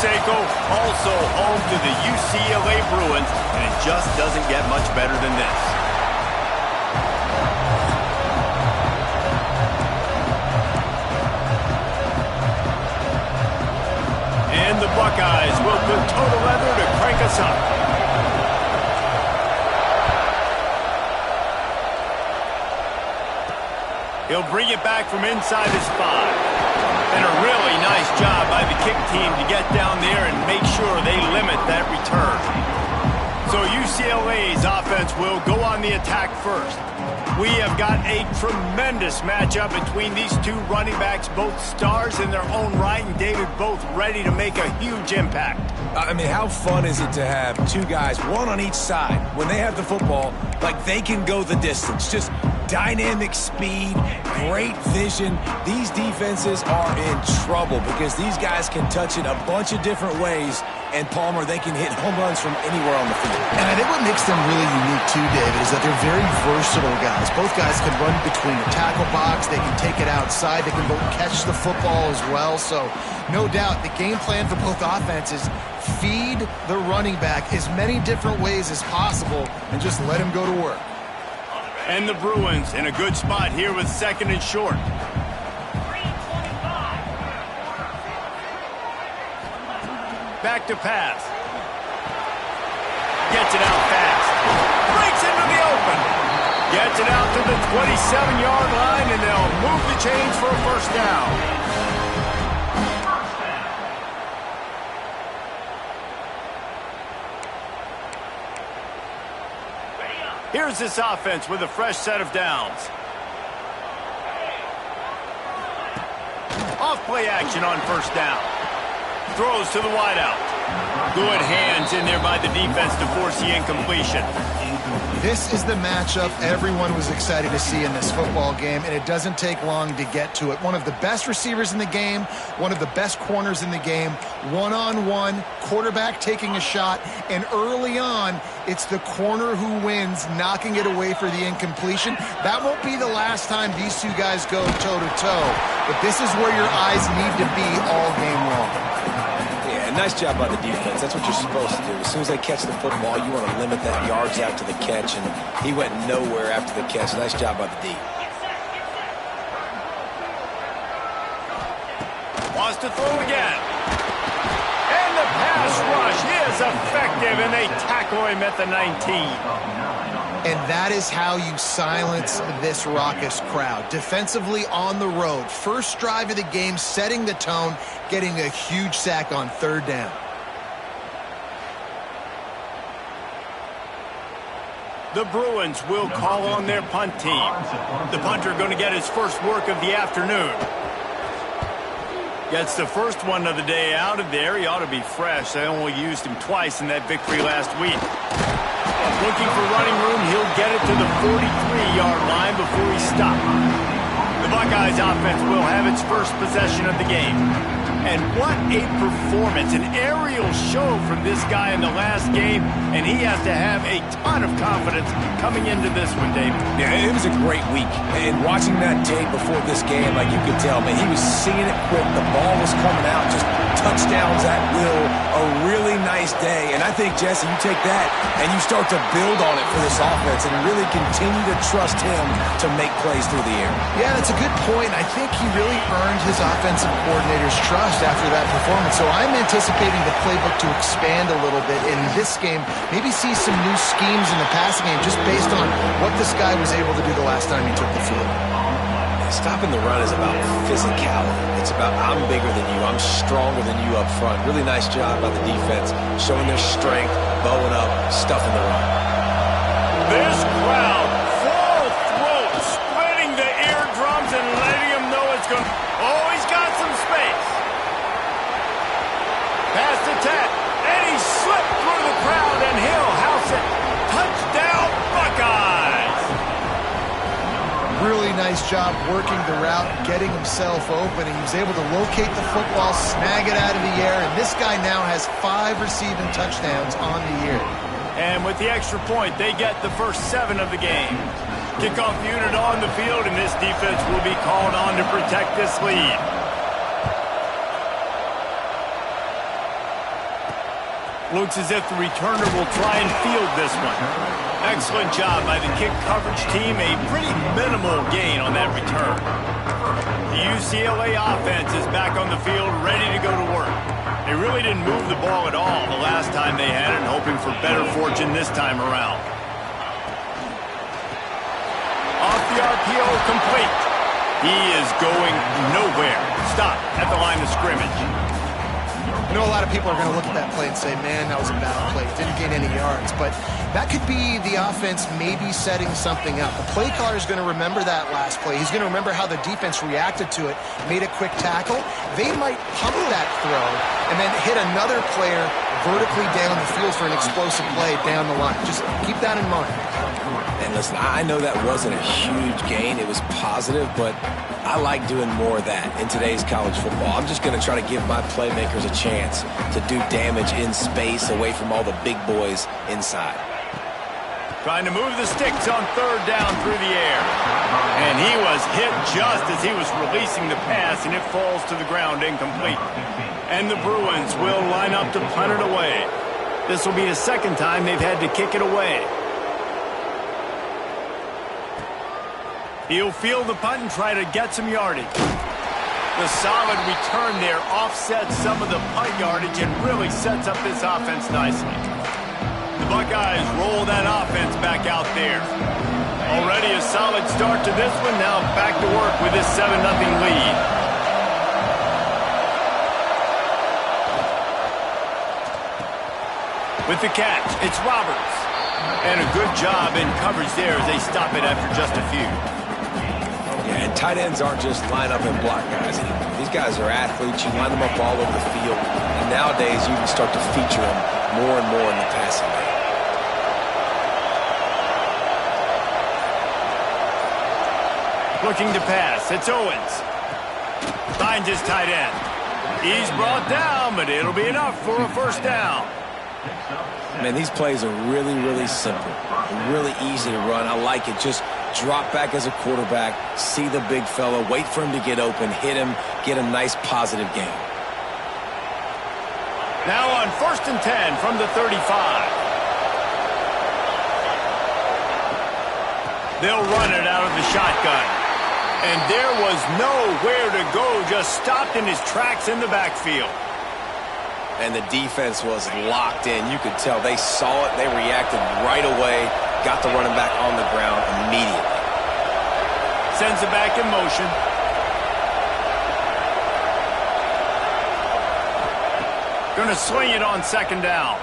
Seiko, also home to the UCLA Bruins, and it just doesn't get much better than this. And the Buckeyes will put total leather to crank us up. He'll bring it back from inside his 5. And a really nice job by the kick team to get down there and make sure they limit that return. So UCLA's offense will go on the attack first. We have got a tremendous matchup between these two running backs, both stars in their own right, and David, both ready to make a huge impact. I mean, how fun is it to have two guys, one on each side, when they have the football, like they can go the distance. Just dynamic speed, great vision. These defenses are in trouble because these guys can touch it a bunch of different ways. And Palmer, they can hit home runs from anywhere on the field. And I think what makes them really unique too, David, is that they're very versatile guys. Both guys can run between the tackle box. They can take it outside. They can both catch the football as well. So no doubt the game plan for both offenses, feed the running back as many different ways as possible and just let him go to work. And the Bruins in a good spot here with 2nd and short. Back to pass. Gets it out fast. Breaks into the open. Gets it out to the 27-yard line, and they'll move the chains for a first down. Here's this offense with a fresh set of downs. Off play action on first down. Throws to the wideout. Good hands in there by the defense to force the incompletion. This is the matchup everyone was excited to see in this football game, and it doesn't take long to get to it. One of the best receivers in the game, one of the best corners in the game, one-on-one, quarterback taking a shot, and early on, it's the corner who wins, knocking it away for the incompletion. That won't be the last time these two guys go toe-to-toe, but this is where your eyes need to be all game long. Nice job by the defense. That's what you're supposed to do. As soon as they catch the football, you want to limit that yards out to the catch, and he went nowhere after the catch. Nice job by the D. Wants to throw again. And the pass rush is effective, and they tackle him at the 19. And that is how you silence this raucous crowd. Defensively on the road. First drive of the game, setting the tone, getting a huge sack on 3rd down. The Bruins will call on their punt team. The punter going to get his first work of the afternoon. Gets the first one of the day out of there. He ought to be fresh. They only used him twice in that victory last week. Looking for running room, he'll get it to the 43-yard line before he stops. The Buckeyes offense will have its first possession of the game. And what a performance, an aerial show from this guy in the last game, and he has to have a ton of confidence coming into this one, David. Yeah, it was a great week. And watching that tape before this game, like you could tell, man, he was seeing it quick. The ball was coming out, just touchdowns at will. A really nice day. And I think, Jesse, you take that and you start to build on it for this offense and really continue to trust him to make plays through the air. Yeah, that's a good point. I think he really earned his offensive coordinator's trust after that performance. So I'm anticipating the playbook to expand a little bit in this game. Maybe see some new schemes in the passing game just based on what this guy was able to do the last time he took the field. Stopping the run is about physicality. It's about I'm bigger than you. I'm stronger than you up front. Really nice job by the defense, showing their strength, bowing up, stuffing the run. This crowd, full throat, splitting the eardrums and letting him know it's going. Oh, he's got some space. Pass to Ted, and he slipped through the crowd, and he'll house it. Touchdown, Buckeyes! Really nice job working the route, getting himself open, and he was able to locate the football, snag it out of the air, and this guy now has 5 receiving touchdowns on the year. And with the extra point, they get the first 7 of the game. Kickoff unit on the field, and this defense will be called on to protect this lead. Looks as if the returner will try and field this one. Excellent job by the kick coverage team. A pretty minimal gain on that return. The UCLA offense is back on the field, ready to go to work. They really didn't move the ball at all the last time they had it, hoping for better fortune this time around. Off the RPO, complete. He is going nowhere. Stop at the line of scrimmage. I know a lot of people are going to look at that play and say, man, that was a bad play. Didn't gain any yards. But that could be the offense maybe setting something up. The play caller is going to remember that last play. He's going to remember how the defense reacted to it, made a quick tackle. They might pump that throw and then hit another player vertically down the field for an explosive play down the line. Just keep that in mind. And listen, I know that wasn't a huge gain. It was positive, but I like doing more of that in today's college football. I'm just going to try to give my playmakers a chance to do damage in space away from all the big boys inside. Trying to move the sticks on third down through the air. And he was hit just as he was releasing the pass, and it falls to the ground incomplete. And the Bruins will line up to punt it away. This will be the second time they've had to kick it away. He'll field the punt and try to get some yardage. The solid return there offsets some of the punt yardage and really sets up this offense nicely. The Buckeyes roll that offense back out there. Already a solid start to this one. Now back to work with this 7-0 lead. With the catch, it's Roberts. And a good job in coverage there as they stop it after just a few. Yeah, and tight ends aren't just line up and block guys anymore. These guys are athletes. You line them up all over the field. And nowadays, you can start to feature them more and more in the passing game. Looking to pass. It's Owens. Finds his tight end. He's brought down, but it'll be enough for a first down. Man, these plays are really, really simple. Really easy to run. I like it. Just drop back as a quarterback, see the big fella, wait for him to get open, hit him, get a nice positive gain. Now on 1st and 10 from the 35. They'll run it out of the shotgun. And there was nowhere to go, just stopped in his tracks in the backfield. And the defense was locked in. You could tell they saw it, they reacted right away, got the running back on the ground immediately. Sends it back in motion. Gonna swing it on 2nd down.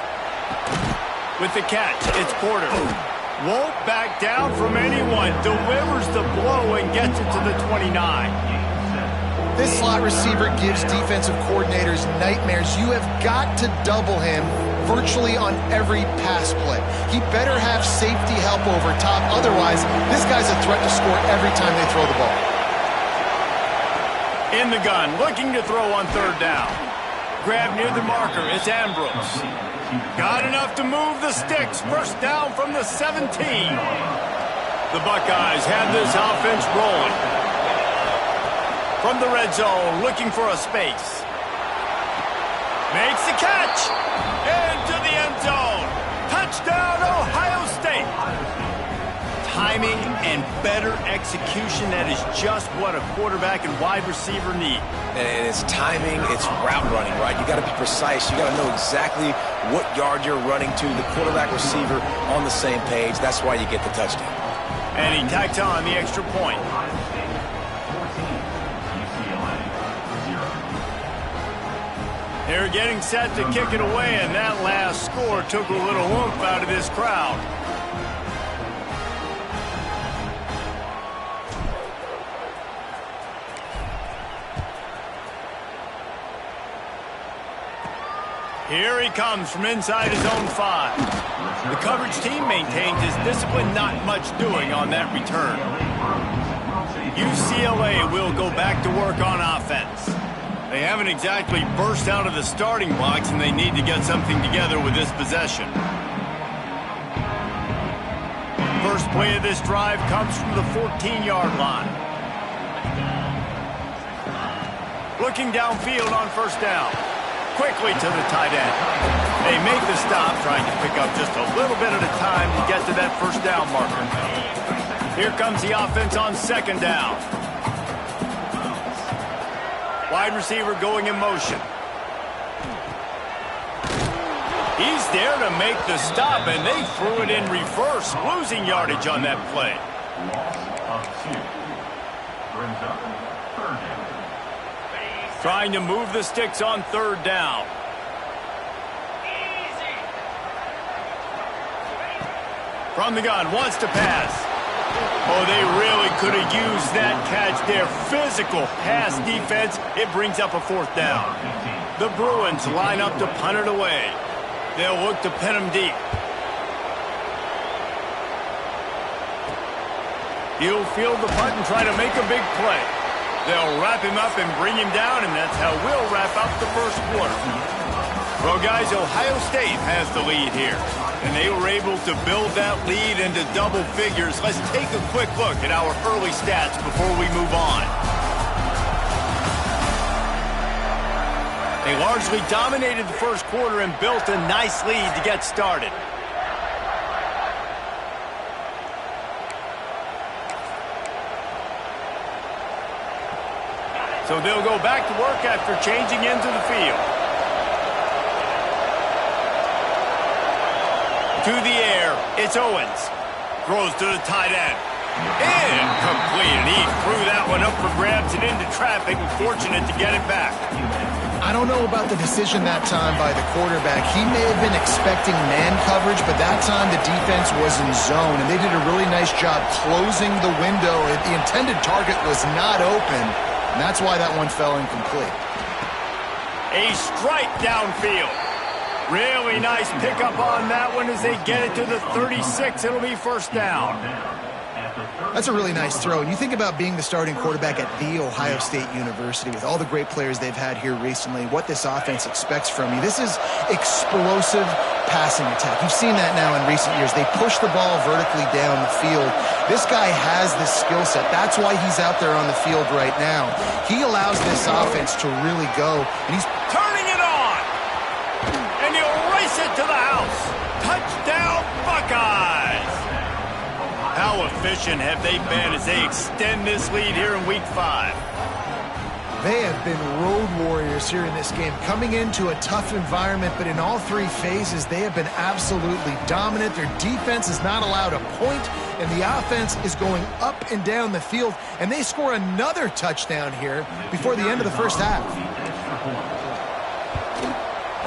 With the catch, it's Porter. Won't back down from anyone. Delivers the blow and gets it to the 29. This slot receiver gives defensive coordinators nightmares. You have got to double him virtually on every pass play. He better have safety help over top. Otherwise, this guy's a threat to score every time they throw the ball. In the gun, looking to throw on 3rd down. Grab near the marker, it's Ambrose. Got enough to move the sticks. First down from the 17. The Buckeyes have this offense rolling. From the red zone, looking for a space. Makes the catch. Into the end zone. Touchdown, Ohio State. Timing and better execution, that is just what a quarterback and wide receiver need. And it's timing, it's route running, right? You got to be precise. You got to know exactly what yard you're running to. The quarterback receiver on the same page. That's why you get the touchdown. And he tacked on the extra point. They're getting set to kick it away, and that last score took a little oomph out of this crowd. Here he comes from inside his own 5. The coverage team maintains his discipline, not much doing on that return. UCLA will go back to work on offense. They haven't exactly burst out of the starting blocks, and they need to get something together with this possession. First play of this drive comes from the 14-yard line. Looking downfield on 1st down. Quickly to the tight end. They make the stop, trying to pick up just a little bit at a time to get to that first down marker. Here comes the offense on second down. Wide receiver going in motion. He's there to make the stop, and they threw it in reverse, losing yardage on that play. Trying to move the sticks on third down. From the gun, wants to pass. Oh, they really could have used that catch there. Physical pass defense. It brings up a fourth down. The Bruins line up to punt it away. They'll look to pin him deep. He'll field the punt and try to make a big play. They'll wrap him up and bring him down, and that's how we'll wrap up the first quarter. Well, guys, Ohio State has the lead here, and they were able to build that lead into double figures. Let's take a quick look at our early stats before we move on. They largely dominated the first quarter and built a nice lead to get started. So they'll go back to work after changing into the field. To the air, it's Owens. Throws to the tight end. Incomplete, and he threw that one up for grabs and into traffic, and fortunate to get it back. I don't know about the decision that time by the quarterback. He may have been expecting man coverage, but that time the defense was in zone, and they did a really nice job closing the window. The intended target was not open, and that's why that one fell incomplete. A strike downfield. Really nice pickup on that one as they get it to the 36. It'll be first down. That's a really nice throw. And you think about being the starting quarterback at The Ohio State University with all the great players they've had here recently, what this offense expects from you. This is explosive passing attack. You've seen that now in recent years. They push the ball vertically down the field. This guy has this skill set. That's why he's out there on the field right now. He allows this offense to really go, and he's turning it on, and he'll race it to the house. Touchdown, Buckeyes! How efficient have they been as they extend this lead here in Week 5? They have been road warriors here in this game, coming into a tough environment, but in all three phases, they have been absolutely dominant. Their defense is not allowed a point, and the offense is going up and down the field, and they score another touchdown here before the end of the first half.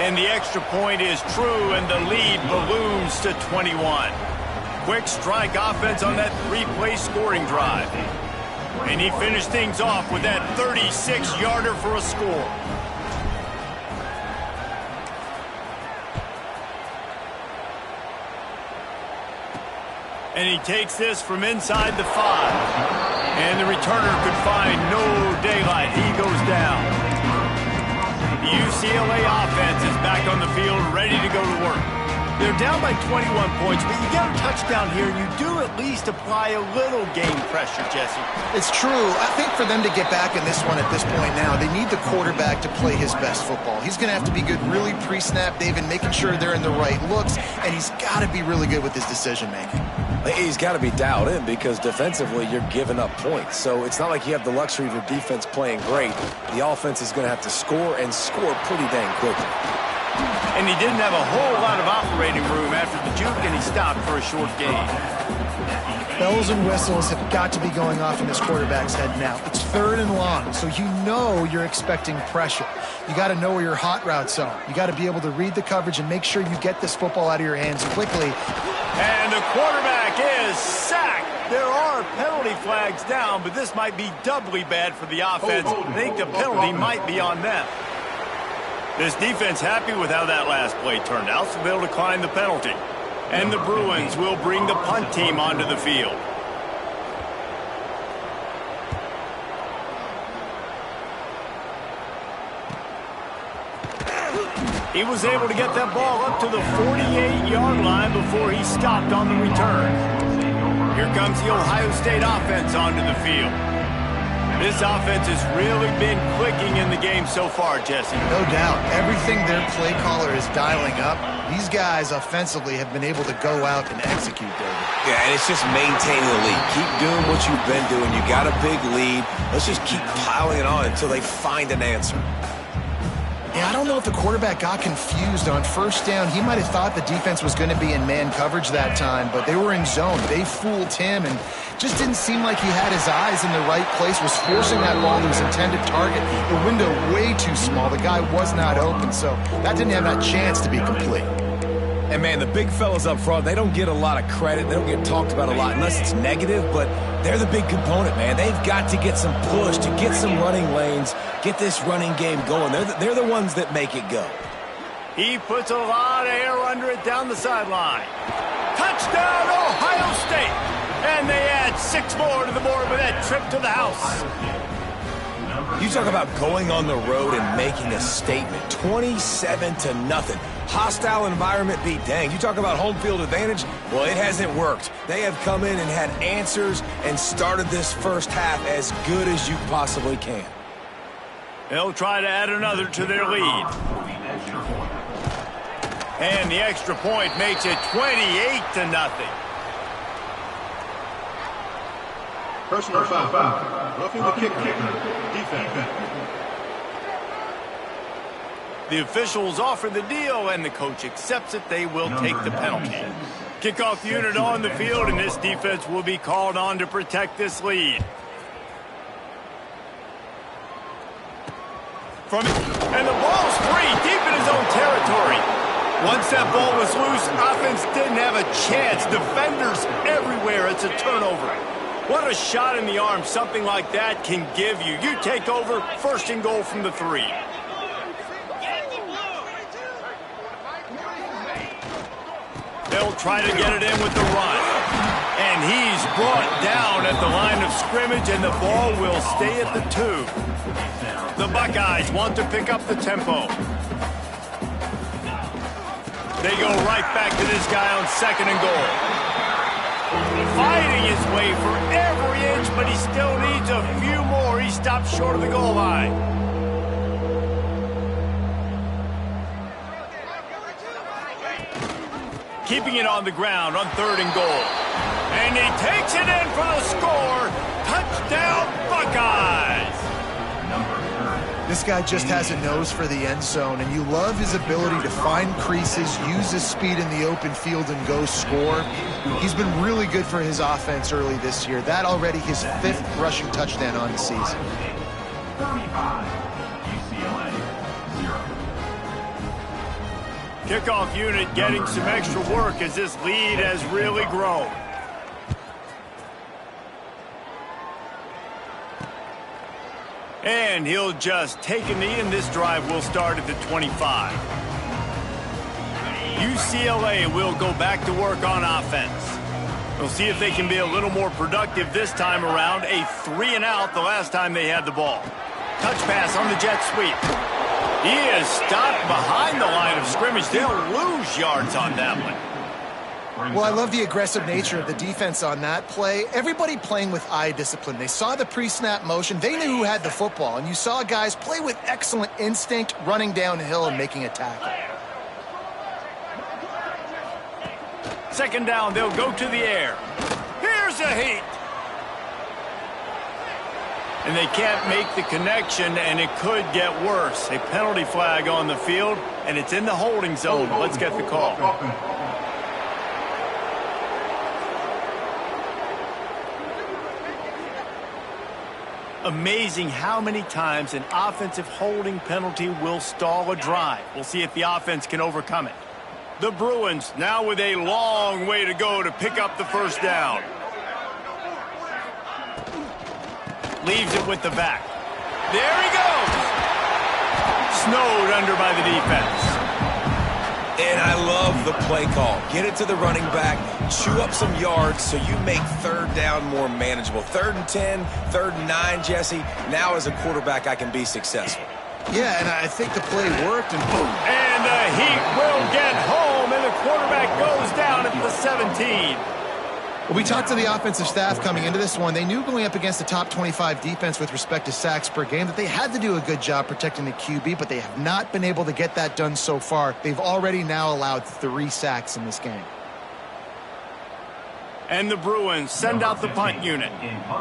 And the extra point is true, and the lead balloons to 21. Quick strike offense on that three-play scoring drive. And he finished things off with that 36-yarder for a score. And he takes this from inside the 5. And the returner could find no daylight. He goes down. The UCLA offense is back on the field, ready to go to work. They're down by 21 points, but you get a touchdown here, you do at least apply a little game pressure, Jesse. It's true. I think for them to get back in this one at this point now, they need the quarterback to play his best football. He's going to have to be good really pre-snap, David, making sure they're in the right looks, and he's got to be really good with his decision-making. He's got to be dialed in because defensively you're giving up points. So it's not like you have the luxury of your defense playing great. The offense is going to have to score and score pretty dang quickly. And he didn't have a whole lot of operating room after the juke, and he stopped for a short gain. Bells and whistles have got to be going off in this quarterback's head now. It's 3rd and long, so you know you're expecting pressure. You got to know where your hot routes are. You got to be able to read the coverage and make sure you get this football out of your hands quickly. And the quarterback is sacked. There are penalty flags down, but this might be doubly bad for the offense. I think the penalty might be on them. This defense happy with how that last play turned out, so they'll decline the penalty. And the Bruins will bring the punt team onto the field. He was able to get that ball up to the 48-yard line before he stopped on the return. Here comes the Ohio State offense onto the field. This offense has really been clicking in the game so far, Jesse. No doubt. Everything their play caller is dialing up, these guys offensively have been able to go out and execute, David. Yeah, and it's just maintaining the lead. Keep doing what you've been doing. You got a big lead. Let's just keep piling it on until they find an answer. Yeah, I don't know if the quarterback got confused on first down. He might have thought the defense was going to be in man coverage that time, but they were in zone. They fooled him and just didn't seem like he had his eyes in the right place, was forcing that ball to his intended target. The window way too small. The guy was not open, so that didn't have that chance to be complete. And, man, the big fellas up front, they don't get a lot of credit. They don't get talked about a lot unless it's negative, but they're the big component, man. They've got to get some push, to get some running lanes, get this running game going. They're the ones that make it go. He puts a lot of air under it down the sideline. Touchdown, Ohio State! And they add 6 more to the board with that trip to the house. You talk about going on the road and making a statement. 27-0. Hostile environment be dang. You talk about home field advantage. Well, it hasn't worked. They have come in and had answers and started this first half as good as you possibly can. They'll try to add another to their lead. And the extra point makes it 28-0. Personal foul. Roughing the kicker. Defense. The officials offer the deal, and the coach accepts it. They will take the penalty. Kickoff unit on the field, and this defense will be called on to protect this lead. And the ball's free, deep in his own territory. Once that ball was loose, offense didn't have a chance. Defenders everywhere. It's a turnover. What a shot in the arm something like that can give you. You take over, 1st and goal from the 3. They'll try to get it in with the run. And he's brought down at the line of scrimmage, and the ball will stay at the 2. The Buckeyes want to pick up the tempo. They go right back to this guy on 2nd and goal. Fighting his way for every inch, but he still needs a few more. He stops short of the goal line. Keeping it on the ground on 3rd and goal. And he takes it in for the score. Touchdown, Buckeyes! This guy just has a nose for the end zone, and you love his ability to find creases, use his speed in the open field, and go score. He's been really good for his offense early this year. That already his 5th rushing touchdown on the season. 35, UCLA, 0. Kickoff unit getting some extra work as this lead has really grown. And he'll just take a knee, and this drive will start at the 25. UCLA will go back to work on offense. We'll see if they can be a little more productive this time around. A 3-and-out the last time they had the ball. Touch pass on the jet sweep. He is stopped behind the line of scrimmage. They'll lose yards on that one. Well, I love the aggressive nature of the defense on that play. Everybody playing with eye discipline. They saw the pre-snap motion. They knew who had the football. And you saw guys play with excellent instinct, running downhill and making a tackle. 2nd down, they'll go to the air. Here's a heat. And they can't make the connection, and it could get worse. A penalty flag on the field, and it's in the holding zone. Let's get the call. Amazing how many times an offensive holding penalty will stall a drive. We'll see if the offense can overcome it. The Bruins now with a long way to go to pick up the 1st down. Leaves it with the back. There he goes. Snowed under by the defense. And I love the play call. Get it to the running back, chew up some yards so you make 3rd down more manageable. 3rd and 10, 3rd and 9, Jesse. Now as a quarterback, I can be successful. Yeah, and I think the play worked, and boom. And the Heat will get home, and the quarterback goes down at the 17. Well, we talked to the offensive staff coming into this one. They knew going up against the top 25 defense with respect to sacks per game that they had to do a good job protecting the QB, but they have not been able to get that done so far. They've already now allowed 3 sacks in this game. And the Bruins send out the punt unit.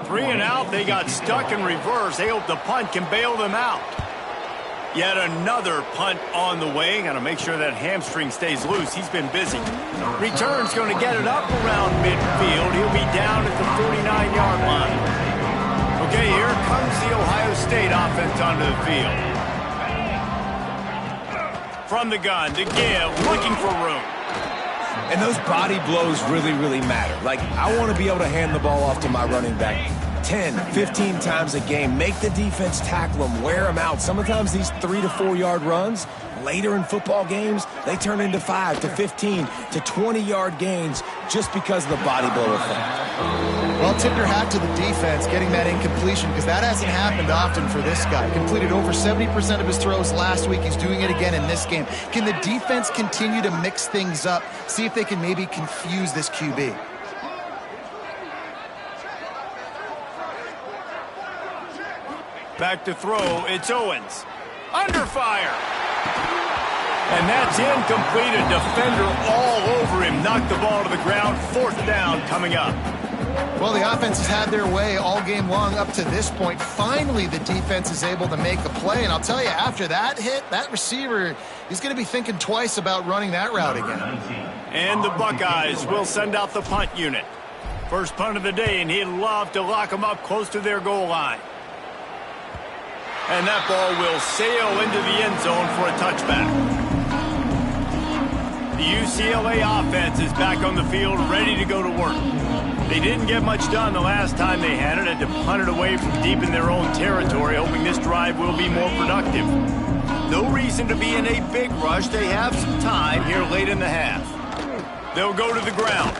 3 and out, they got stuck in reverse. They hope the punt can bail them out. Yet another punt on the way. Got to make sure that hamstring stays loose. He's been busy. Return's going to get it up around midfield. He'll be down at the 49-yard line. Okay, here comes the Ohio State offense onto the field. From the gun to give, looking for room. And those body blows really, really matter. Like, I want to be able to hand the ball off to my running back 10, 15 times a game. Make the defense tackle them, wear them out. Sometimes these 3 to 4 yard runs, later in football games, they turn into 5 to 15 to 20-yard gains just because of the body blow effect. Well, tip your hat to the defense getting that incompletion, because that hasn't happened often for this guy. Completed over 70% of his throws last week. He's doing it again in this game. Can the defense continue to mix things up, see if they can maybe confuse this QB? Back to throw, it's Owens. Under fire. And that's incomplete. A defender all over him. Knocked the ball to the ground. 4th down coming up. Well, the offense has had their way all game long up to this point. Finally, the defense is able to make a play. And I'll tell you, after that hit, that receiver, he's going to be thinking twice about running that route again. And the Buckeyes will send out the punt unit. First punt of the day, and he'd love to lock them up close to their goal line. And that ball will sail into the end zone for a touchback. The UCLA offense is back on the field, ready to go to work. They didn't get much done the last time they had it. Had to punt it away from deep in their own territory, hoping this drive will be more productive. No reason to be in a big rush. They have some time here late in the half. They'll go to the ground.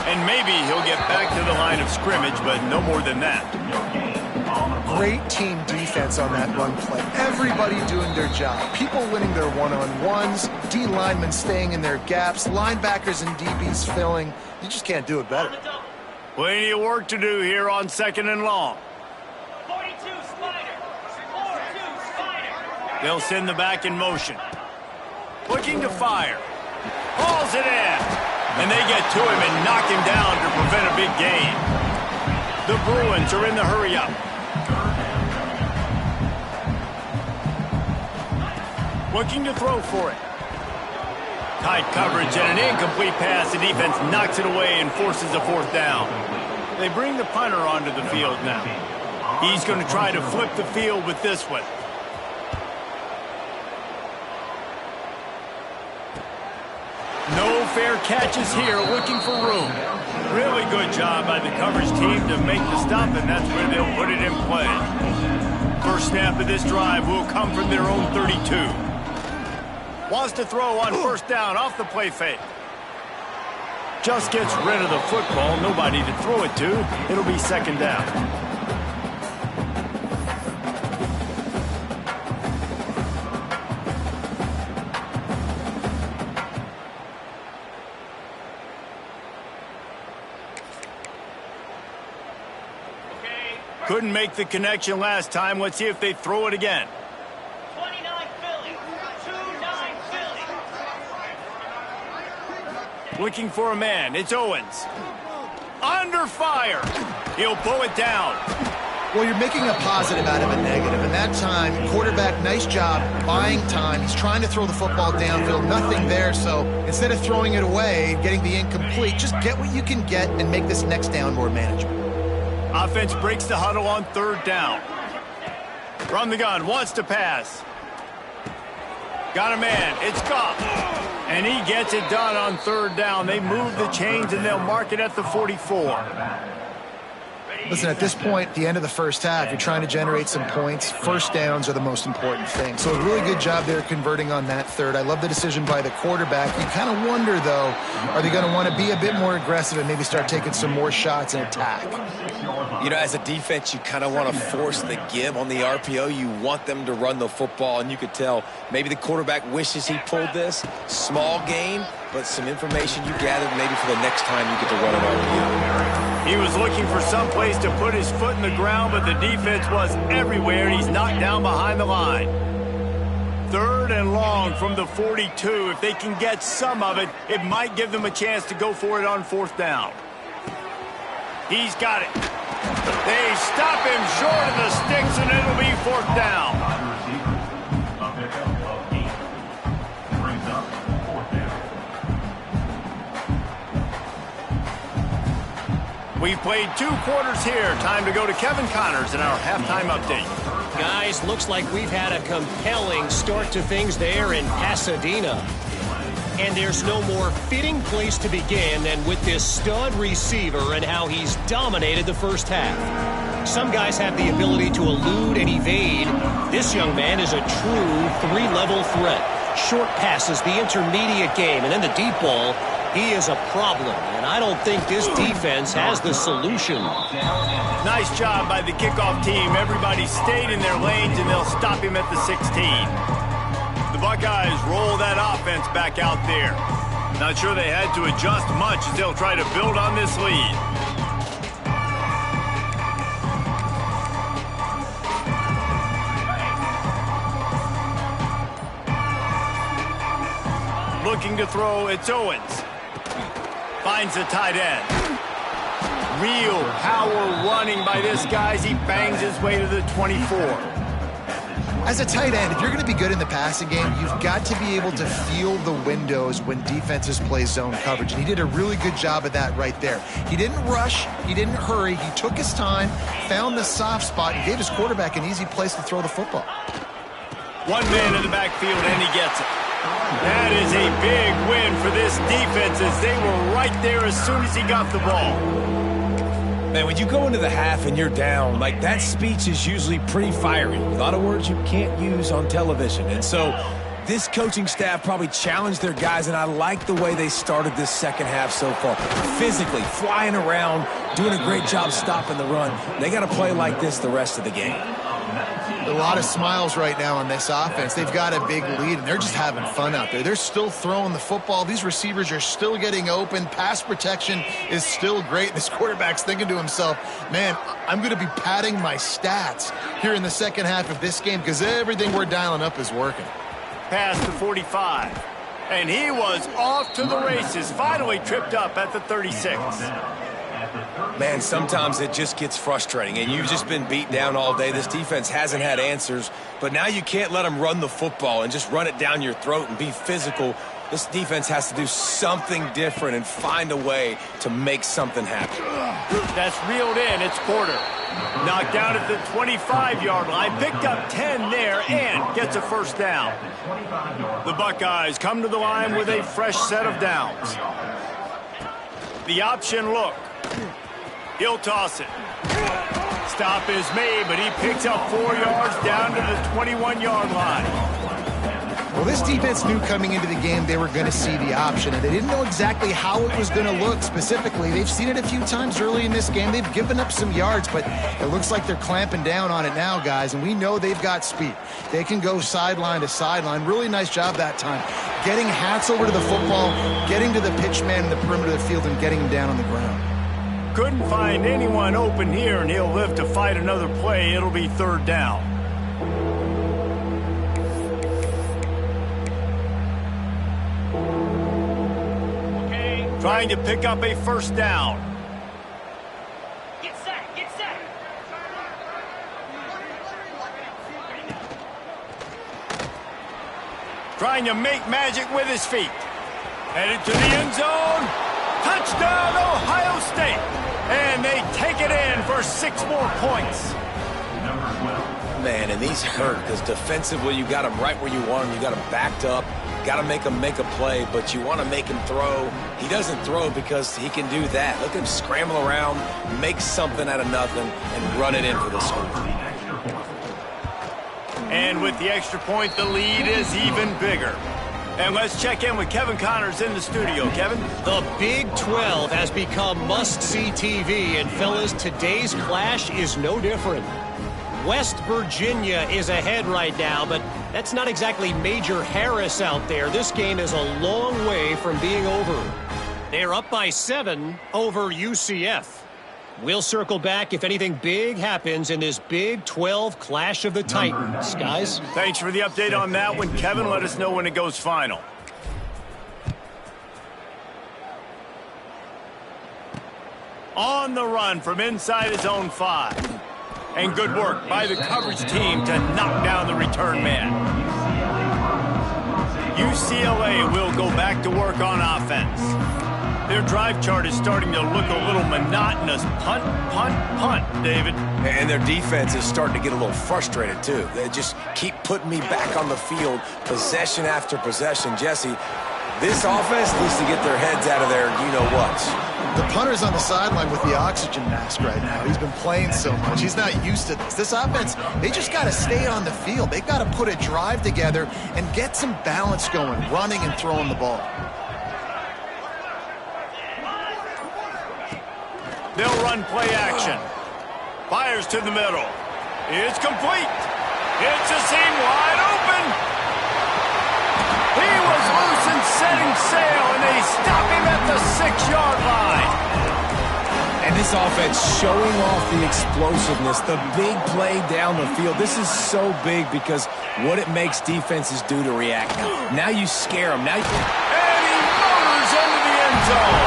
And maybe he'll get back to the line of scrimmage, but no more than that. Great team defense on that run play. Everybody doing their job. People winning their one-on-ones, D linemen staying in their gaps, linebackers and DBs filling. You just can't do it better. Plenty of work to do here on 2nd and long. 42 Spider. 42 Spider. They'll send the back in motion. Looking to fire. Hauls it in. And they get to him and knock him down to prevent a big gain. The Bruins are in the hurry-up. Looking to throw for it. Tight coverage and an incomplete pass. The defense knocks it away and forces a 4th down. They bring the punter onto the field now. He's going to try to flip the field with this one. No fair catches here, looking for room. Really good job by the coverage team to make the stop, and that's where they'll put it in play. First snap of this drive will come from their own 32. Wants to throw on 1st down off the play fake. Just gets rid of the football, nobody to throw it to. It'll be 2nd down. Couldn't make the connection last time. Let's see if they throw it again. 29 Philly. 29 Philly. Looking for a man. It's Owens. Under fire. He'll pull it down. Well, you're making a positive out of a negative. And that time, quarterback, nice job buying time. He's trying to throw the football downfield. Nothing there. So instead of throwing it away, getting the incomplete, just get what you can get and make this next down more manageable. Offense breaks the huddle on 3rd down. From the gun, wants to pass. Got a man, it's Goff. And he gets it done on 3rd down. They move the chains and they'll mark it at the 44. Listen, at this point, the end of the first half, you're trying to generate some points. First downs are the most important thing. So a really good job there converting on that third. I love the decision by the quarterback. You kind of wonder, though, are they going to want to be a bit more aggressive and maybe start taking some more shots and attack? You know, as a defense, you kind of want to force the give on the RPO. You want them to run the football, and you could tell maybe the quarterback wishes he pulled this. Small gain, but some information you gathered maybe for the next time you get to run an RPO. He was looking for some place to put his foot in the ground, but the defense was everywhere, and he's knocked down behind the line. 3rd and long from the 42. If they can get some of it, it might give them a chance to go for it on 4th down. He's got it. They stop him short of the sticks, and it'll be 4th down. A pickup of 8. Brings up 4th down. We've played 2 quarters here. Time to go to Kevin Connors in our halftime update. Guys, looks like we've had a compelling start to things there in Pasadena. And there's no more fitting place to begin than with this stud receiver and how he's dominated the first half. Some guys have the ability to elude and evade. This young man is a true 3-level threat. Short passes, the intermediate game, and then the deep ball. He is a problem, and I don't think this defense has the solution. Nice job by the kickoff team. Everybody stayed in their lanes, and they'll stop him at the 16. The Buckeyes roll that offense back out there. Not sure they had to adjust much as they'll try to build on this lead. Looking to throw, it's Owens. Finds the tight end. Real power running by this guy as he bangs his way to the 24. As a tight end, if you're going to be good in the passing game, you've got to be able to feel the windows when defenses play zone coverage. And he did a really good job of that right there. He didn't rush. He didn't hurry. He took his time, found the soft spot, and gave his quarterback an easy place to throw the football. One man in the backfield, and he gets it. That is a big win for this defense as they were right there as soon as he got the ball. Man, when you go into the half and you're down, like that speech is usually pretty fiery. A lot of words you can't use on television. And so this coaching staff probably challenged their guys, and I like the way they started this second half so far. Physically, flying around, doing a great job stopping the run. They got to play like this the rest of the game. A lot of smiles right now on this offense. They've got a big lead, and they're just having fun out there. They're still throwing the football. These receivers are still getting open. Pass protection is still great. This quarterback's thinking to himself, man, I'm going to be padding my stats here in the second half of this game because everything we're dialing up is working. Past the 45. And he was off to the races. Finally tripped up at the 36. Man, sometimes it just gets frustrating, and you've just been beat down all day. This defense hasn't had answers, but now you can't let them run the football and just run it down your throat and be physical. This defense has to do something different and find a way to make something happen. That's reeled in. It's Porter. Knocked down at the 25-yard line. Picked up 10 there and gets a first down. The Buckeyes come to the line with a fresh set of downs. The option look. He'll toss it. Stop is made, but he picks up 4 yards down to the 21-yard line. Well, this defense knew coming into the game they were going to see the option, and they didn't know exactly how it was going to look specifically. They've seen it a few times early in this game. They've given up some yards, but it looks like they're clamping down on it now, guys, and we know they've got speed. They can go sideline to sideline. Really nice job that time. Getting Hats over to the football, getting to the pitch man in the perimeter of the field, and getting him down on the ground. Couldn't find anyone open here, and he'll live to fight another play. It'll be 3rd down. Trying to pick up a first down. Get set, get set. Trying to make magic with his feet. Headed to the end zone. Touchdown, Ohio State. And they take it in for 6 more points. Man, and these hurt because defensively you got them right where you want them. You got them backed up. got to make him make a play, but you want to make him throw. He doesn't throw because he can do that. Look at him scramble around, make something out of nothing, and run it in for the score. And with the extra point, the lead is even bigger. And let's check in with Kevin Connors in the studio. Kevin? The Big 12 has become must-see TV, and fellas, today's clash is no different. West Virginia is ahead right now, but that's not exactly Major Harris out there. This game is a long way from being over. They're up by 7 over UCF. We'll circle back if anything big happens in this Big 12 Clash of the Titans. Guys? Thanks for the update on that one, Kevin. Let us know when it goes final. On the run from inside his own 5. And good work by the coverage team to knock down the return man. UCLA will go back to work on offense. Their drive chart is starting to look a little monotonous. Punt, punt, punt, David. And their defense is starting to get a little frustrated, too. They just keep putting me back on the field, possession after possession. Jesse, this offense needs to get their heads out of their you-know-what. The punter's on the sideline with the oxygen mask right now. He's been playing so much. He's not used to this. This offense, they just got to stay on the field. They got to put a drive together and get some balance going, running and throwing the ball. They'll run play action. Fires to the middle. It's complete. It's a seam wide open. He was loose and setting sail, and they stop him at the 6-yard line. And this offense showing off the explosiveness, the big play down the field. This is so big because what it makes defenses do to react. Now you scare them. Now And he motors into the end zone.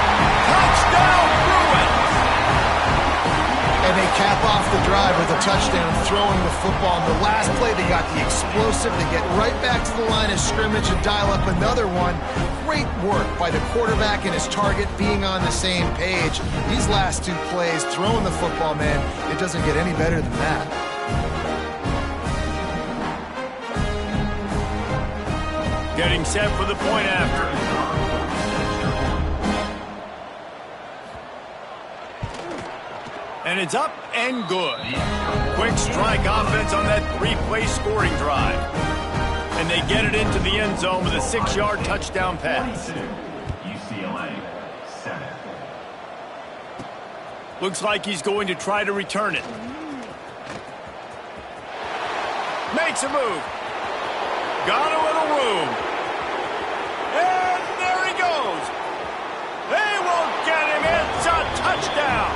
Touchdown, Bruins. And they cap off the drive with a touchdown, throwing the football. In the last play, they got the explosive. They get right back to the line of scrimmage and dial up another one. Great work by the quarterback and his target being on the same page. These last 2 plays, throwing the football, man, it doesn't get any better than that. Getting set for the point after. And it's up and good. Quick strike offense on that 3-play scoring drive. And they get it into the end zone with a 6-yard touchdown pass. UCLA 7. Looks like he's going to try to return it. Makes a move. Got a little room. And there he goes. They won't get him. It's a touchdown.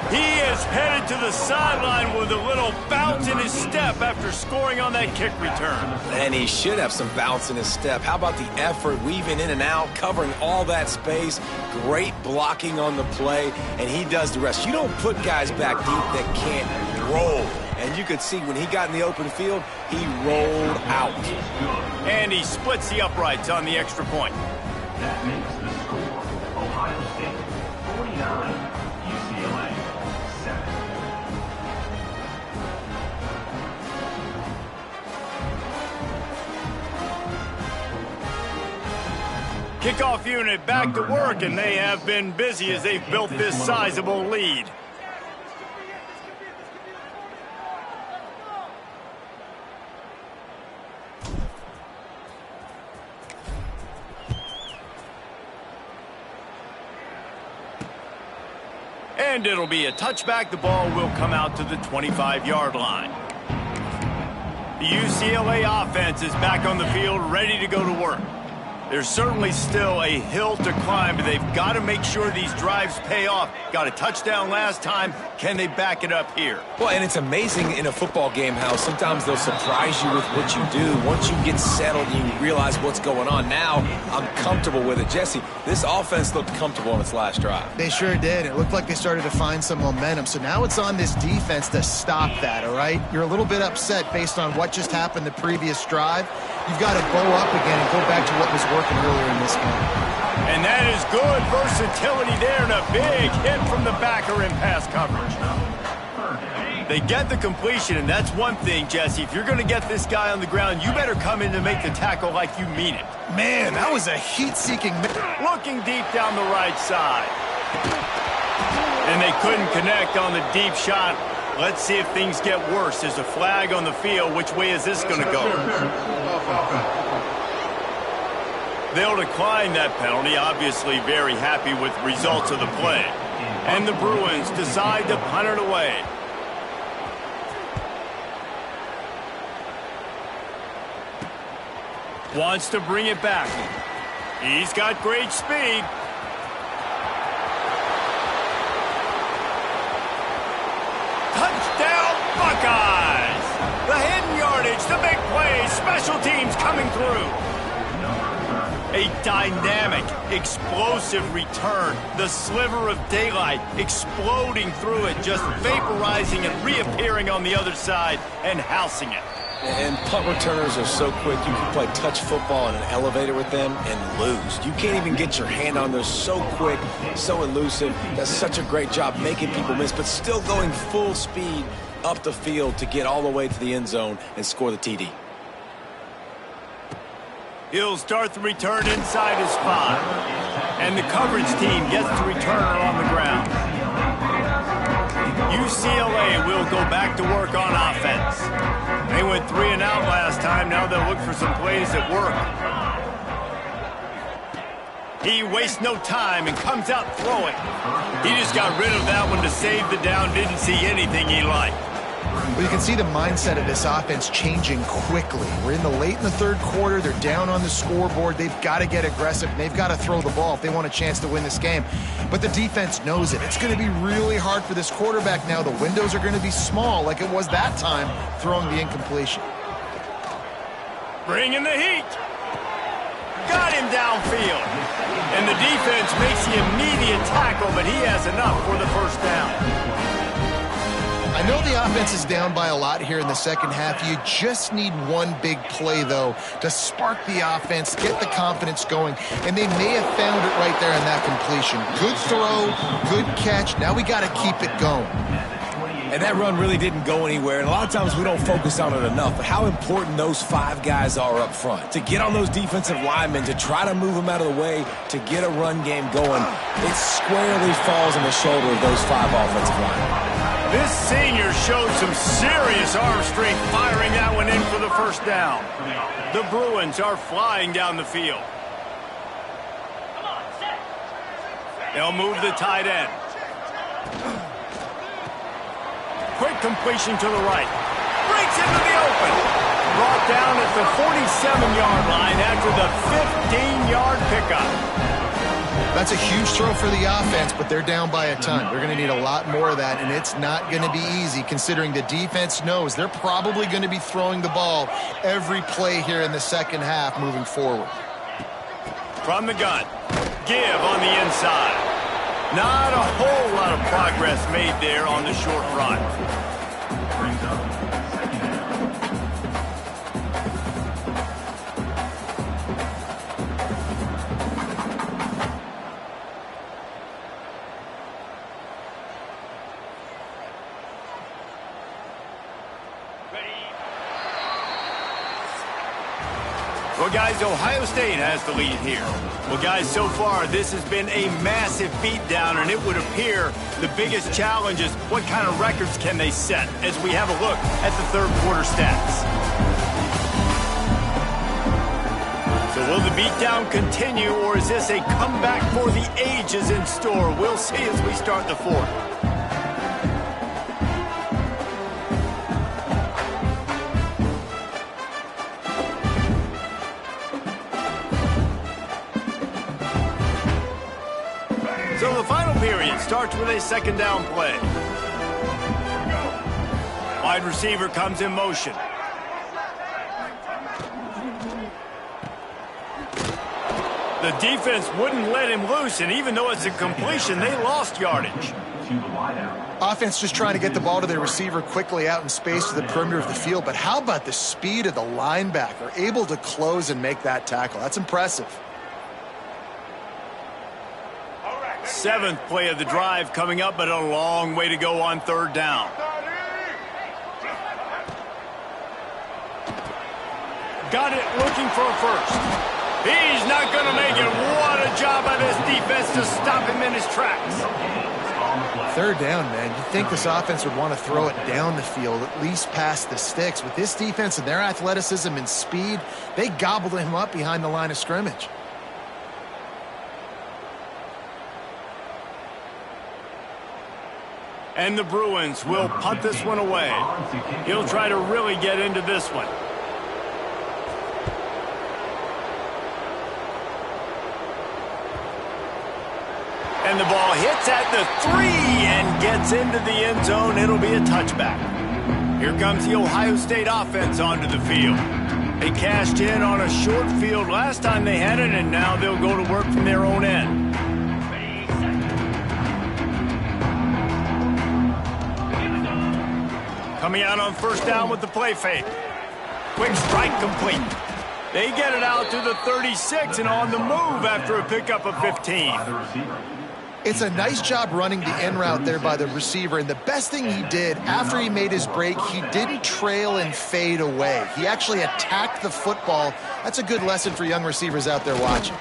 He is headed to the sideline with a little bounce in his step after scoring on that kick return. And he should have some bounce in his step. How about the effort, weaving in and out, covering all that space, great blocking on the play, and he does the rest. You don't put guys back deep that can't roll. And you could see when he got in the open field, he rolled out. And he splits the uprights on the extra point. That makes the score Ohio State 49, UCLA 7. Kickoff unit back to work, and they have been busy as they've built this sizable lead. And it'll be a touchback. The ball will come out to the 25-yard line. The UCLA offense is back on the field, ready to go to work. There's certainly still a hill to climb, but they've got to make sure these drives pay off. Got a touchdown last time. Can they back it up here? Well, and it's amazing in a football game how sometimes they'll surprise you with what you do. Once you get settled and you realize what's going on, now I'm comfortable with it. Jesse, this offense looked comfortable on its last drive. They sure did. It looked like they started to find some momentum. So now it's on this defense to stop that, all right? You're a little bit upset based on what just happened the previous drive. You've got to bow up again and go back to what was working earlier in this game. And that is good versatility there, and a big hit from the backer in pass coverage. They get the completion, and that's one thing, Jesse. If you're going to get this guy on the ground, you better come in to make the tackle like you mean it. Man, that was a heat-seeking... Looking deep down the right side. And they couldn't connect on the deep shot. Let's see if things get worse. There's a flag on the field. Which way is this going to go? They'll decline that penalty, obviously very happy with the results of the play. And the Bruins decide to punt it away. Wants to bring it back. He's got great speed. Touchdown, Buckeyes! The hidden yardage, the big play, special teams coming through. A dynamic, explosive return. The sliver of daylight exploding through it, just vaporizing and reappearing on the other side and housing it. And punt returners are so quick, you can play touch football in an elevator with them and lose. You can't even get your hand on those. So quick, so elusive. Does such a great job making people miss, but still going full speed up the field to get all the way to the end zone and score the TD. He'll start the return inside his 5. And the coverage team gets the returner on the ground. UCLA will go back to work on offense. They went 3 and out last time. Now they'll look for some plays that work. He wastes no time and comes out throwing. He just got rid of that one to save the down. Didn't see anything he liked. Well, you can see the mindset of this offense changing quickly. We're in the third quarter. They're down on the scoreboard. They've got to get aggressive. They've got to throw the ball if they want a chance to win this game. But the defense knows it. It's going to be really hard for this quarterback now. The windows are going to be small like it was that time throwing the incompletion. Bringing the heat. Got him downfield. And the defense makes the immediate tackle, but he has enough for the first down. I know the offense is down by a lot here in the second half. You just need one big play, though, to spark the offense, get the confidence going, and they may have found it right there in that completion. Good throw, good catch. Now we got to keep it going. And that run really didn't go anywhere, and a lot of times we don't focus on it enough, but how important those 5 guys are up front. To get on those defensive linemen, to try to move them out of the way, to get a run game going, it squarely falls on the shoulder of those 5 offensive linemen. This senior showed some serious arm strength firing that one in for the first down. The Bruins are flying down the field. They'll move the tight end. Quick completion to the right. Breaks into the open. Brought down at the 47-yard line after the 15-yard pickup. That's a huge throw for the offense, but they're down by a ton. They're going to need a lot more of that, and it's not going to be easy considering the defense knows they're probably going to be throwing the ball every play here in the second half moving forward. From the gun, give on the inside. Not a whole lot of progress made there on the short run. Brings up second down. Well, guys, Ohio State has the lead here. Well, guys, so far, this has been a massive beatdown, and it would appear the biggest challenge is what kind of records can they set as we have a look at the third quarter stats. So will the beatdown continue, or is this a comeback for the ages in store? We'll see as we start the fourth. So the final period starts with a second down play. Wide receiver comes in motion. The defense wouldn't let him loose, and even though it's a completion, they lost yardage. Offense just trying to get the ball to their receiver quickly out in space to the perimeter of the field, but how about the speed of the linebacker? Able to close and make that tackle. That's impressive. Seventh play of the drive coming up, but a long way to go on third down. Got it looking for a first. He's not going to make it. What a job by this defense to stop him in his tracks. Third down, man. You'd think this offense would want to throw it down the field, at least past the sticks. With this defense and their athleticism and speed, they gobbled him up behind the line of scrimmage. And the Bruins will punt this one away. He'll try to really get into this one. And the ball hits at the 3 and gets into the end zone. It'll be a touchback. Here comes the Ohio State offense onto the field. They cashed in on a short field last time they had it, and now they'll go to work from their own end. Coming out on first down with the play fake. Quick strike complete. They get it out to the 36 and on the move after a pickup of 15. It's a nice job running the in route there by the receiver, and the best thing he did after he made his break, he didn't trail and fade away. He actually attacked the football. That's a good lesson for young receivers out there watching.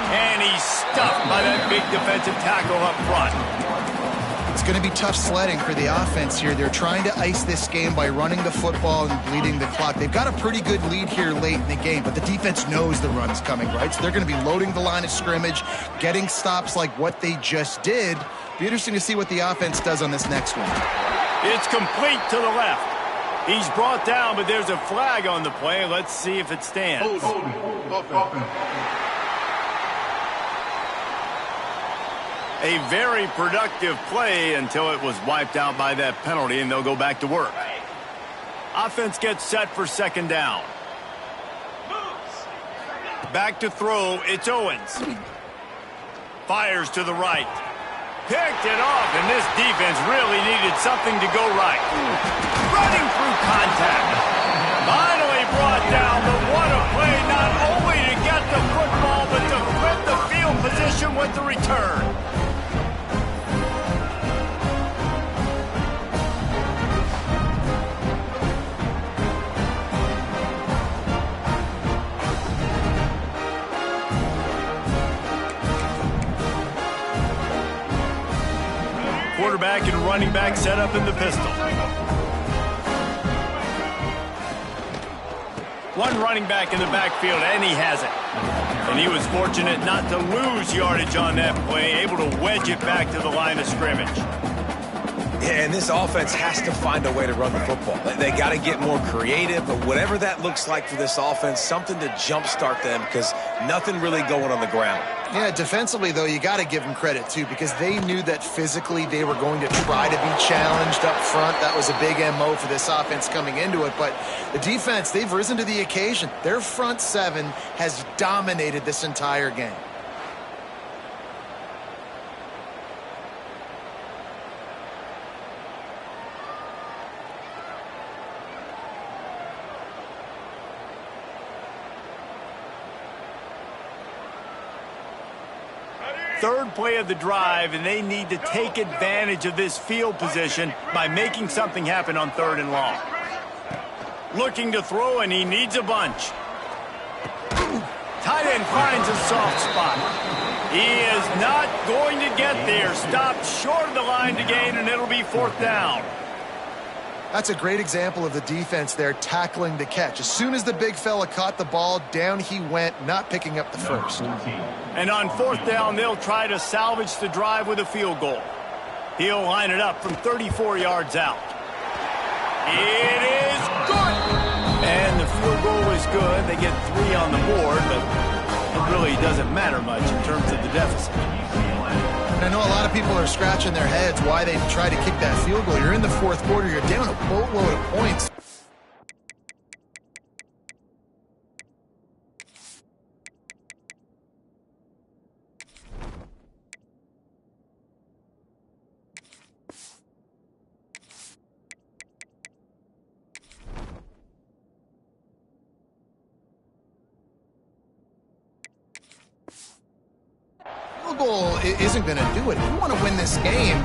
And he's stuffed by that big defensive tackle up front. It's going to be tough sledding for the offense here. They're trying to ice this game by running the football and bleeding the clock. They've got a pretty good lead here late in the game, but the defense knows the run is coming, right? So they're going to be loading the line of scrimmage, getting stops like what they just did. Be interesting to see what the offense does on this next one. It's complete to the left. He's brought down, but there's a flag on the play. Let's see if it stands. A very productive play until it was wiped out by that penalty, and they'll go back to work. Offense gets set for second down. Back to throw, it's Owens. Fires to the right. Picked it off, and this defense really needed something to go right. Running through contact. Finally brought down, but what a play, not only to get the football, but to flip the field position with the return. Quarterback and running back set up in the pistol. One running back in the backfield, and he has it. And he was fortunate not to lose yardage on that play, able to wedge it back to the line of scrimmage. Yeah, and this offense has to find a way to run the football. They got to get more creative, but whatever that looks like for this offense, something to jumpstart them because nothing really going on the ground. Yeah, defensively, though, you got to give them credit, too, because they knew that physically they were going to try to be challenged up front. That was a big MO for this offense coming into it. But the defense, they've risen to the occasion. Their front seven has dominated this entire game. Third play of the drive, and they need to take advantage of this field position by making something happen on 3rd and long. Looking to throw, and he needs a bunch. Tight end finds a soft spot. He is not going to get there. Stopped short of the line to gain, and it'll be 4th down. That's a great example of the defense there tackling the catch. As soon as the big fella caught the ball, down he went, not picking up the first. And on 4th down, they'll try to salvage the drive with a field goal. He'll line it up from 34 yards out. It is good! And the field goal is good. They get 3 on the board, but it really doesn't matter much in terms of the deficit. I know a lot of people are scratching their heads why they try to kick that field goal. You're in the 4th quarter. You're down a boatload of points. Goal isn't going to do it. If you want to win this game,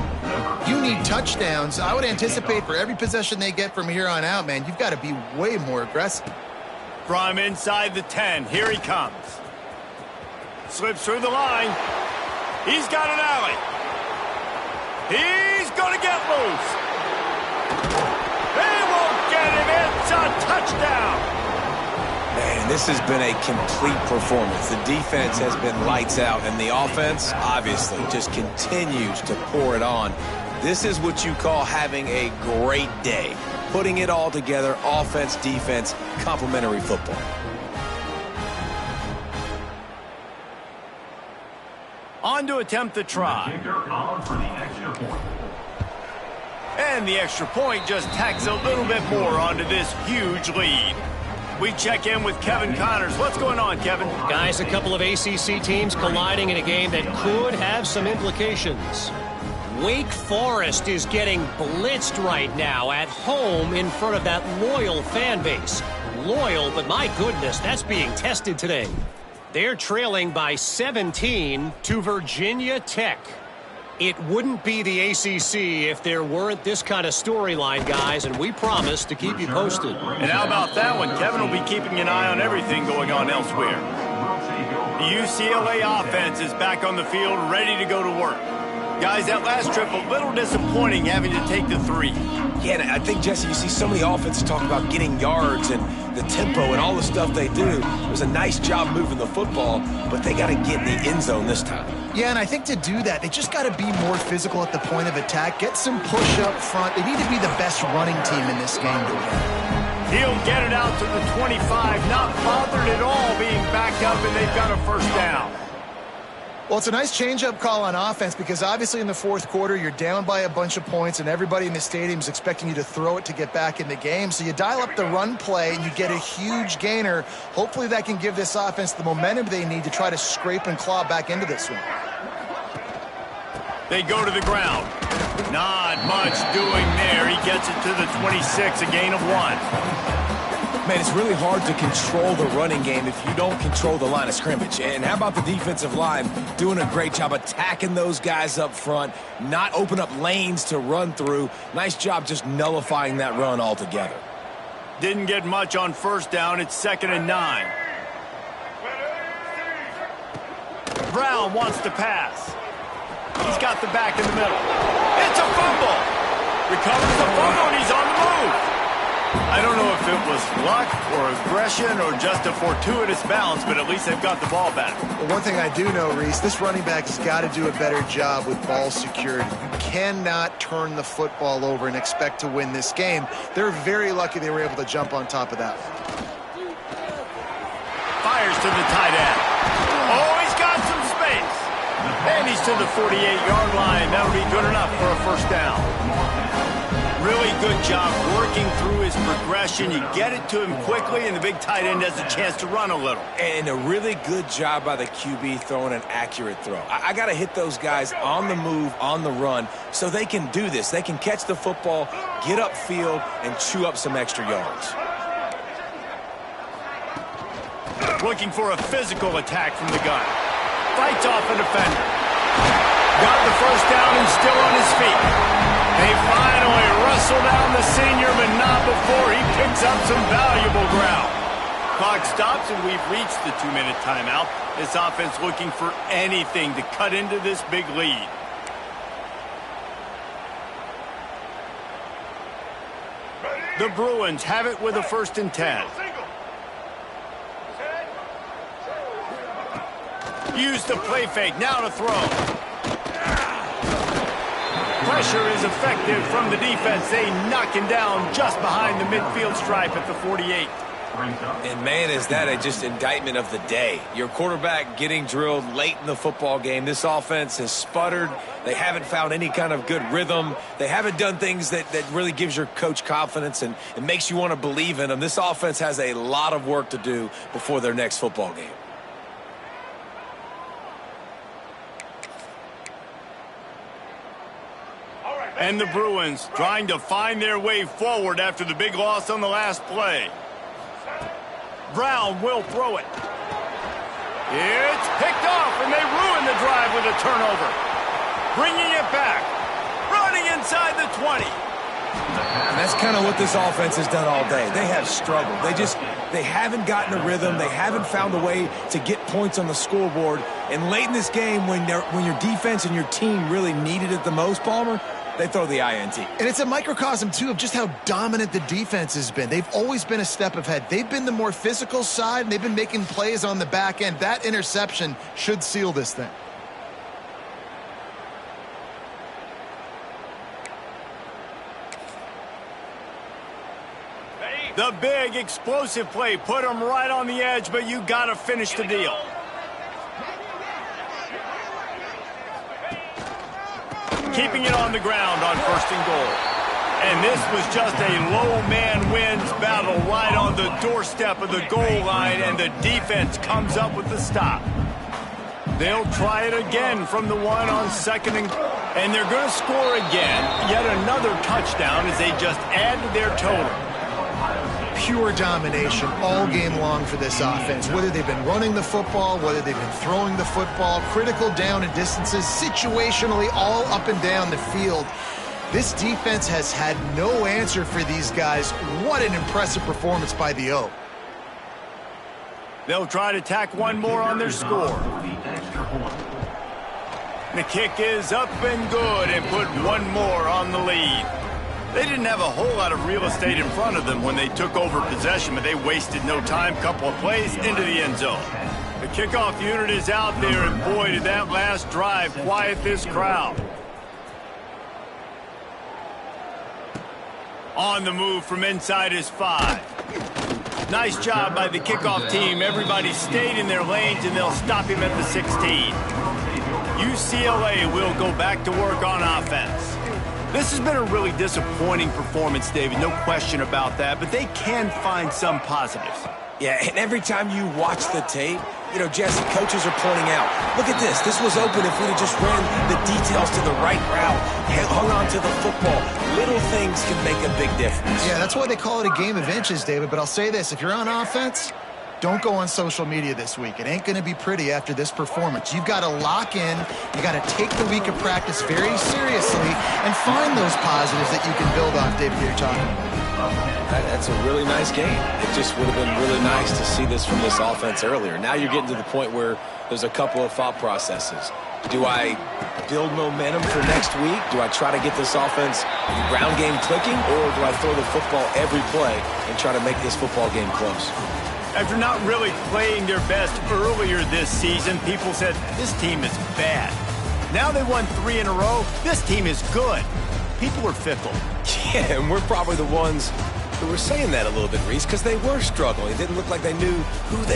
you need touchdowns. I would anticipate for every possession they get from here on out, man, you've got to be way more aggressive. From inside the 10, here he comes. Slips through the line. He's got an alley. He's going to get loose. They won't get him. It's a touchdown. Man, this has been a complete performance. The defense has been lights out, and the offense, obviously, just continues to pour it on. This is what you call having a great day. Putting it all together, offense, defense, complementary football. On to attempt the try. Kicker on for the extra point. And the extra point just tacks a little bit more onto this huge lead. We check in with Kevin Connors. What's going on, Kevin? Guys, a couple of ACC teams colliding in a game that could have some implications. Wake Forest is getting blitzed right now at home in front of that loyal fan base. Loyal, but my goodness, that's being tested today. They're trailing by 17 to Virginia Tech. It wouldn't be the ACC if there weren't this kind of storyline, guys, and we promise to keep you posted. And how about that one? Kevin will be keeping an eye on everything going on elsewhere. The UCLA offense is back on the field, ready to go to work. Guys, that last trip, a little disappointing having to take the 3. Yeah, and I think, Jesse, you see so many offenses talk about getting yards and the tempo and all the stuff they do. It was a nice job moving the football, but they got to get in the end zone this time. Yeah, and I think to do that, they just got to be more physical at the point of attack, get some push up front. They need to be the best running team in this game to win. He'll get it out to the 25, not bothered at all being backed up, and they've got a first down. Well, it's a nice change-up call on offense because obviously in the fourth quarter, you're down by a bunch of points and everybody in the stadium is expecting you to throw it to get back in the game. So you dial up the run play and you get a huge gainer. Hopefully that can give this offense the momentum they need to try to scrape and claw back into this one. They go to the ground. Not much doing there. He gets it to the 26, a gain of 1. Man, it's really hard to control the running game if you don't control the line of scrimmage. And how about the defensive line doing a great job attacking those guys up front, not open up lanes to run through. Nice job just nullifying that run altogether. Didn't get much on first down. It's 2nd and 9. Brown wants to pass. He's got the back in the middle. It's a fumble. Recovers the fumble, and he's on the move. I don't know if it was luck or aggression or just a fortuitous bounce, but at least they've got the ball back. Well, one thing I do know, Reese, this running back has got to do a better job with ball security. You cannot turn the football over and expect to win this game. They're very lucky they were able to jump on top of that one. Fires to the tight end. Oh, he's got some space. And he's to the 48-yard line. That'll be good enough for a first down. Really good job working through his progression. You get it to him quickly, and the big tight end has a chance to run a little. And a really good job by the QB throwing an accurate throw. I got to hit those guys on the move, on the run, so they can do this. They can catch the football, get upfield, and chew up some extra yards. Looking for a physical attack from the gun. Fights off a defender. Got the first down and still on his feet. They finally wrestle down the senior, but not before he picks up some valuable ground. Clock stops, and we've reached the 2-minute timeout. This offense looking for anything to cut into this big lead. The Bruins have it with a 1st and 10. Use the play fake, now to throw. Pressure is effective from the defense. They knock him down just behind the midfield stripe at the 48. And man, is that a just indictment of the day. Your quarterback getting drilled late in the football game. This offense has sputtered. They haven't found any kind of good rhythm. They haven't done things that really gives your coach confidence and it makes you want to believe in them. This offense has a lot of work to do before their next football game. And the Bruins trying to find their way forward after the big loss on the last play. Brown will throw it. It's picked off, and they ruin the drive with a turnover. Bringing it back. Running inside the 20. And that's kind of what this offense has done all day. They have struggled. They haven't gotten a rhythm. They haven't found a way to get points on the scoreboard. And late in this game, when your defense and your team really needed it the most, Palmer, they throw the INT. And it's a microcosm, too, of just how dominant the defense has been. They've always been a step ahead. They've been the more physical side, and they've been making plays on the back end. That interception should seal this thing. The big explosive play put them right on the edge, but you got to finish the deal. Keeping it on the ground on 1st and goal. And this was just a low man wins battle right on the doorstep of the goal line, and the defense comes up with the stop. They'll try it again from the one on 2nd and they're going to score again. Yet another touchdown as they just add to their total. Pure domination all game long for this offense. Whether they've been running the football, whether they've been throwing the football, critical down and distances, situationally all up and down the field. This defense has had no answer for these guys. What an impressive performance by the O. They'll try to tack one more on their score. The kick is up and good and put one more on the lead. They didn't have a whole lot of real estate in front of them when they took over possession, but they wasted no time. Couple of plays into the end zone. The kickoff unit is out there, and boy, did that last drive quiet this crowd. On the move from inside his 5. Nice job by the kickoff team. Everybody stayed in their lanes, and they'll stop him at the 16. UCLA will go back to work on offense. This has been a really disappointing performance, David, no question about that, but they can find some positives. Yeah, and every time you watch the tape, you know, Jesse, coaches are pointing out, look at this. This was open if we'd have just ran the details to the right route, hung on to the football. Little things can make a big difference. Yeah, that's why they call it a game of inches, David. But I'll say this, if you're on offense, don't go on social media this week. It ain't going to be pretty after this performance. You've got to lock in. You got to take the week of practice very seriously and find those positives that you can build off, David, you're talking about. That's a really nice game. It just would have been really nice to see this from this offense earlier. Now you're getting to the point where there's a couple of thought processes. Do I build momentum for next week? Do I try to get this offense ground game clicking? Or do I throw the football every play and try to make this football game close? After not really playing their best earlier this season, people said, this team is bad. Now they won 3 in a row. This team is good. People are fickle. Yeah, and we're probably the ones who were saying that a little bit, Reese, because they were struggling. It didn't look like they knew who they